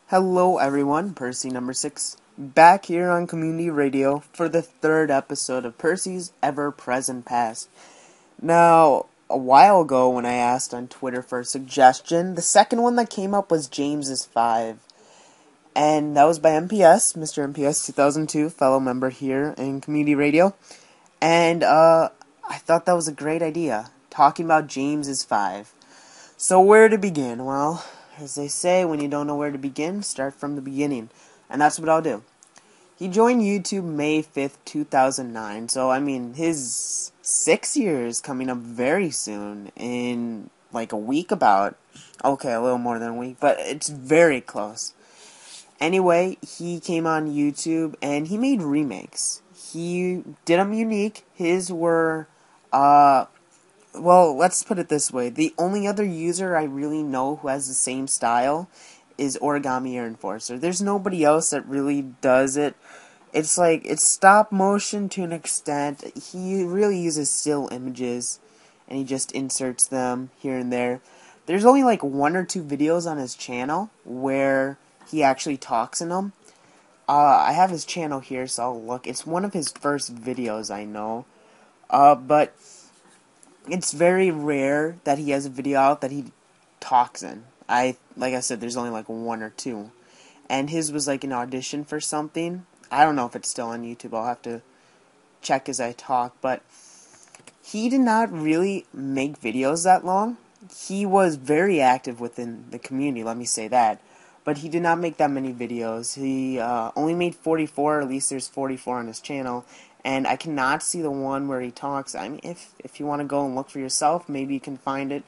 Hello everyone, Percy number 6, back here on Community Radio for the third episode of Percy's Ever-Present Past. Now, a while ago when I asked on Twitter for a suggestion, the second one that came up was Jamesis5. And that was by MPS, Mr. MPS 2002, fellow member here in Community Radio. And I thought that was a great idea, talking about Jamesis5. So where to begin? Well, as they say, when you don't know where to begin, start from the beginning. And that's what I'll do. He joined YouTube May 5th, 2009. So, his 6 years coming up very soon. In, like, a week about. Okay, a little more than a week. But it's very close. Anyway, he came on YouTube and he made remakes. He did them unique. His were, well, let's put it this way. The only other user I really know who has the same style is Origami Air Enforcer. There's nobody else that really does it. It's like, it's stop motion to an extent. He really uses still images, and he just inserts them here and there. There's only like 1 or 2 videos on his channel where he actually talks in them. I have his channel here, so I'll look. It's one of his first videos, I know. But it's very rare that he has a video out that he talks in. Like I said, there's only like 1 or 2. And his was like an audition for something. I don't know if it's still on YouTube. I'll have to check as I talk. But he did not really make videos that long. He was very active within the community, let me say that. But he did not make that many videos. He only made 44, or at least there's 44 on his channel. And I cannot see the one where he talks. I mean, if you want to go and look for yourself, maybe you can find it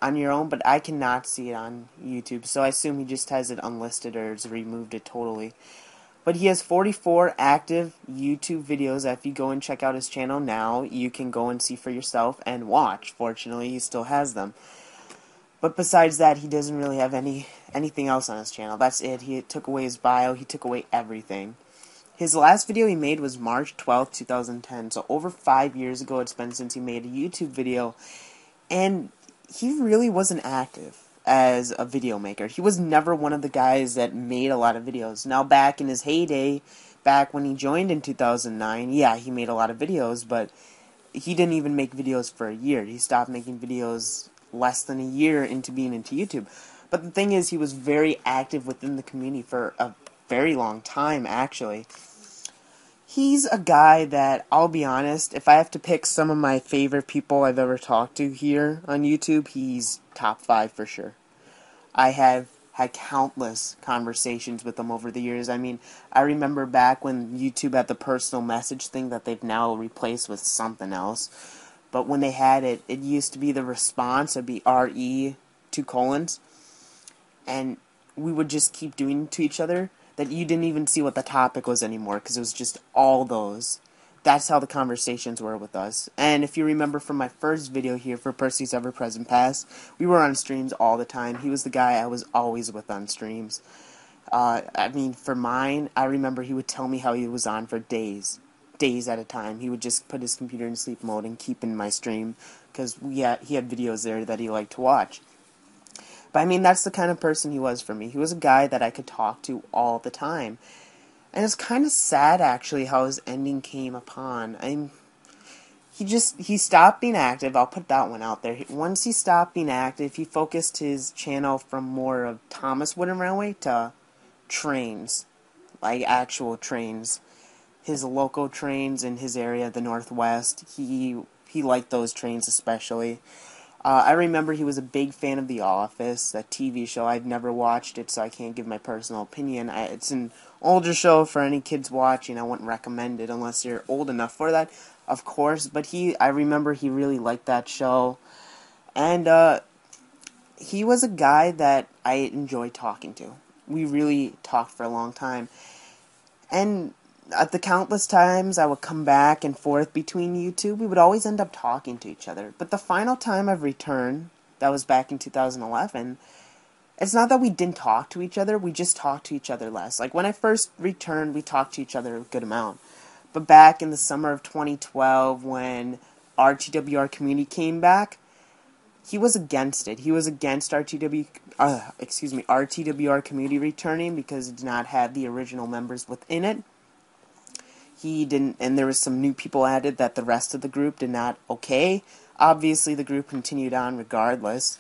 on your own. But I cannot see it on YouTube. So I assume he just has it unlisted or has removed it totally. But he has 44 active YouTube videos that if you go and check out his channel now, you can go and see for yourself and watch. Fortunately, he still has them. But besides that, he doesn't really have anything else on his channel. That's it. He took away his bio. He took away everything. His last video he made was March 12th, 2010. So over 5 years ago it's been since he made a YouTube video. And he really wasn't active as a video maker. He was never one of the guys that made a lot of videos. Now back in his heyday, back when he joined in 2009, yeah, he made a lot of videos, but he didn't even make videos for a year. He stopped making videos less than a year into being into YouTube. But the thing is, he was very active within the community for a very long time, actually. He's a guy that, I'll be honest, if I have to pick some of my favorite people I've ever talked to here on YouTube, he's top 5 for sure. I have had countless conversations with him over the years. I remember back when YouTube had the personal message thing that they've now replaced with something else. But when they had it, it used to be the response. It would be RE, 2 colons. And we would just keep doing to each other that you didn't even see what the topic was anymore because it was just all those. That's how the conversations were with us. And if you remember from my first video here for Percy's Ever-Present Past, we were on streams all the time. He was the guy I was always with on streams. For mine, I remember he would tell me how he was on for days at a time. He would just put his computer in sleep mode and keep in my stream because he had videos there that he liked to watch. But that's the kind of person he was for me. He was a guy that I could talk to all the time. And it's kind of sad, actually, how his ending came upon. He stopped being active. I'll put that one out there. Once he stopped being active, he focused his channel from more of Thomas Wooden Railway to trains. Like actual trains. His local trains in his area, the Northwest. He liked those trains especially. I remember he was a big fan of The Office, that TV show. I've never watched it, so I can't give my personal opinion. It's an older show for any kids watching. I wouldn't recommend it unless you're old enough for that, of course. But I remember he really liked that show. And he was a guy that I enjoyed talking to. We really talked for a long time. And at the countless times I would come back and forth between YouTube, we would always end up talking to each other. But the final time I've returned, that was back in 2011, it's not that we didn't talk to each other, we just talked to each other less. Like when I first returned, we talked to each other a good amount. But back in the summer of 2012, when our TWR community came back, he was against it. He was against our TWR community returning because it did not have the original members within it. He didn't, and there was some new people added that the rest of the group did not okay. Obviously, the group continued on regardless.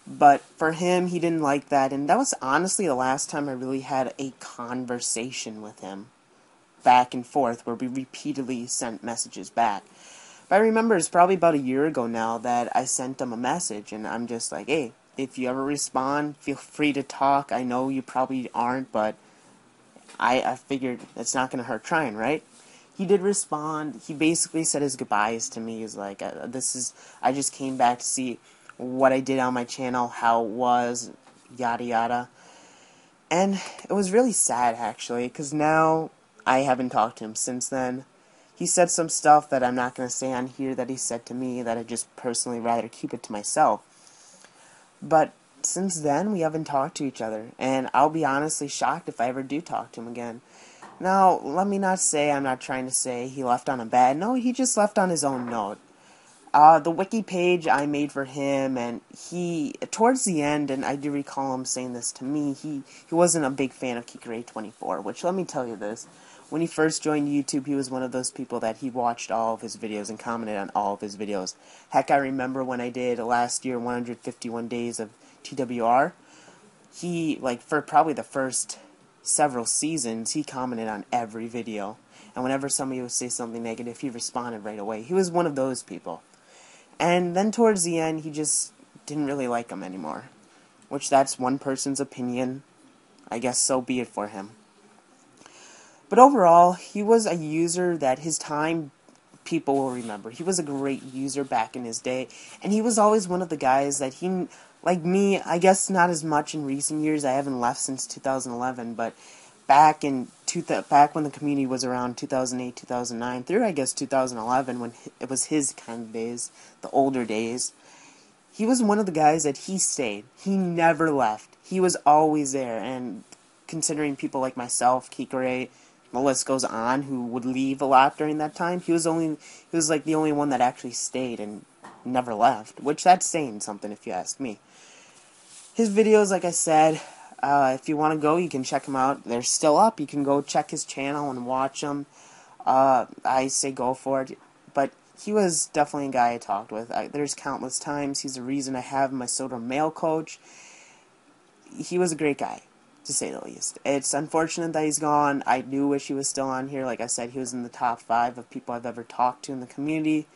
But for him, he didn't like that, and that was honestly the last time I really had a conversation with him, back and forth, where we repeatedly sent messages back. But I remember it's probably about a year ago now that I sent him a message, and I'm just like, hey, if you ever respond, feel free to talk. I know you probably aren't, but I figured it's not going to hurt trying, right? He did respond. He basically said his goodbyes to me. He was like, I just came back to see what I did on my channel, how it was, yada yada. And it was really sad, actually, because now I haven't talked to him since then. He said some stuff that I'm not going to say on here that he said to me that I just personally rather keep it to myself. But since then, we haven't talked to each other, and I'll be honestly shocked if I ever do talk to him again. Now, let me not say, I'm not trying to say he left on a bad note, he just left on his own note. The wiki page I made for him, and he, towards the end, and I do recall him saying this to me, he wasn't a big fan of Kikure24, which, let me tell you this, when he first joined YouTube, he was one of those people that he watched all of his videos and commented on all of his videos. Heck, I remember when I did last year 151 days of TWR, he, like, for probably the first several seasons, he commented on every video. And whenever somebody would say something negative, he responded right away. He was one of those people. And then towards the end, he just didn't really like him anymore. Which, that's one person's opinion. I guess so be it for him. But overall, he was a user that his time people will remember. He was a great user back in his day. And he was always one of the guys that he, like me, I guess not as much in recent years. I haven't left since 2011. But back when the community was around 2008, 2009, through I guess 2011, when it was his kind of days, the older days, he was one of the guys that he stayed. He never left. He was always there. And considering people like myself, Kikure, the list goes on, who would leave a lot during that time, he was like the only one that actually stayed and never left. Which, that's saying something if you ask me. His videos, like I said, if you want to go, you can check them out. They're still up. You can go check his channel and watch them. I say go for it. But he was definitely a guy I talked with. There's countless times. He's the reason I have my Soda male coach. He was a great guy, to say the least. It's unfortunate that he's gone. I do wish he was still on here. Like I said, he was in the top 5 of people I've ever talked to in the community.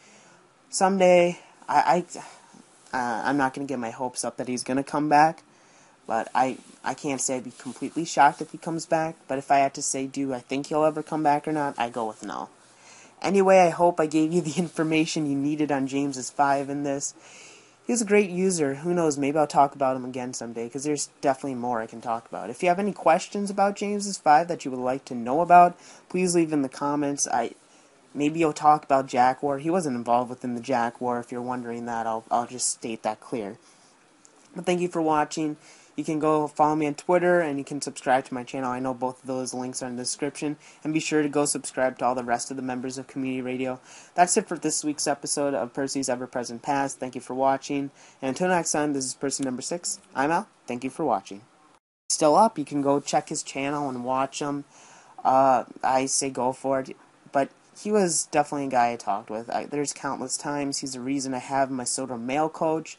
Someday, I'm not going to get my hopes up that he's going to come back. But I can't say I'd be completely shocked if he comes back. But if I had to say, do I think he'll ever come back or not, I go with no. Anyway, I hope I gave you the information you needed on Jamesis5 in this. He was a great user. Who knows, maybe I'll talk about him again someday, because there's definitely more I can talk about. If you have any questions about Jamesis5 that you would like to know about, please leave in the comments. Maybe you'll talk about Jack War. He wasn't involved within the Jack War. If you're wondering that, I'll just state that clear. But thank you for watching. You can go follow me on Twitter, and you can subscribe to my channel. I know both of those links are in the description. And be sure to go subscribe to all the rest of the members of Community Radio. That's it for this week's episode of Percy's Ever-Present Past. Thank you for watching. And until next time, this is Person number 6. I'm Al. Thank you for watching. Still up. You can go check his channel and watch him. I say go for it. But he was definitely a guy I talked with. There's countless times. He's the reason I have my Soda male coach.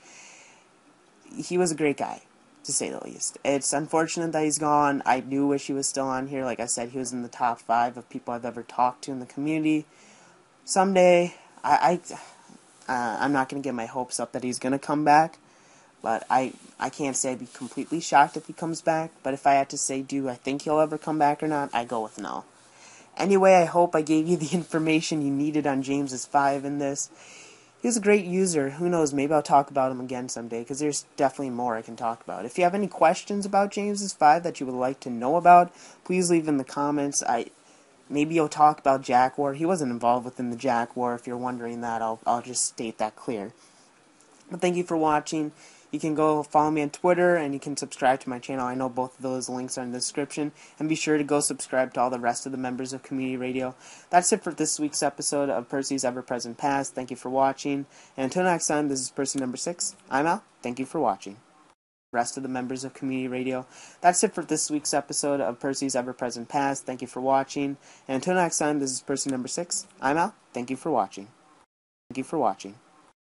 He was a great guy, to say the least. It's unfortunate that he's gone. I do wish he was still on here. Like I said, he was in the top 5 of people I've ever talked to in the community. Someday, I'm not going to get my hopes up that he's going to come back. But I can't say I'd be completely shocked if he comes back. But if I had to say, do I think he'll ever come back or not, I go with no. Anyway, I hope I gave you the information you needed on Jamesis5 in this. He was a great user. Who knows, maybe I'll talk about him again someday, because there's definitely more I can talk about. If you have any questions about Jamesis5 that you would like to know about, please leave in the comments. Maybe you'll talk about Jack War. He wasn't involved within the Jack War. If you're wondering that, I'll just state that clear. But thank you for watching. you can go follow me on Twitter, and you can subscribe to my channel. I know both of those links are in the description. And be sure to go subscribe to all the rest of the members of Community Radio. That's it for this week's episode of Percy's Ever-Present Past. Thank you for watching. And until next time, this is Percy number 6. I'm out. Thank you for watching. Rest of the members of Community Radio. That's it for this week's episode of Percy's Ever-Present Past. Thank you for watching. And until next time, this is Percy number 6. I'm out. Thank you for watching. Thank you for watching.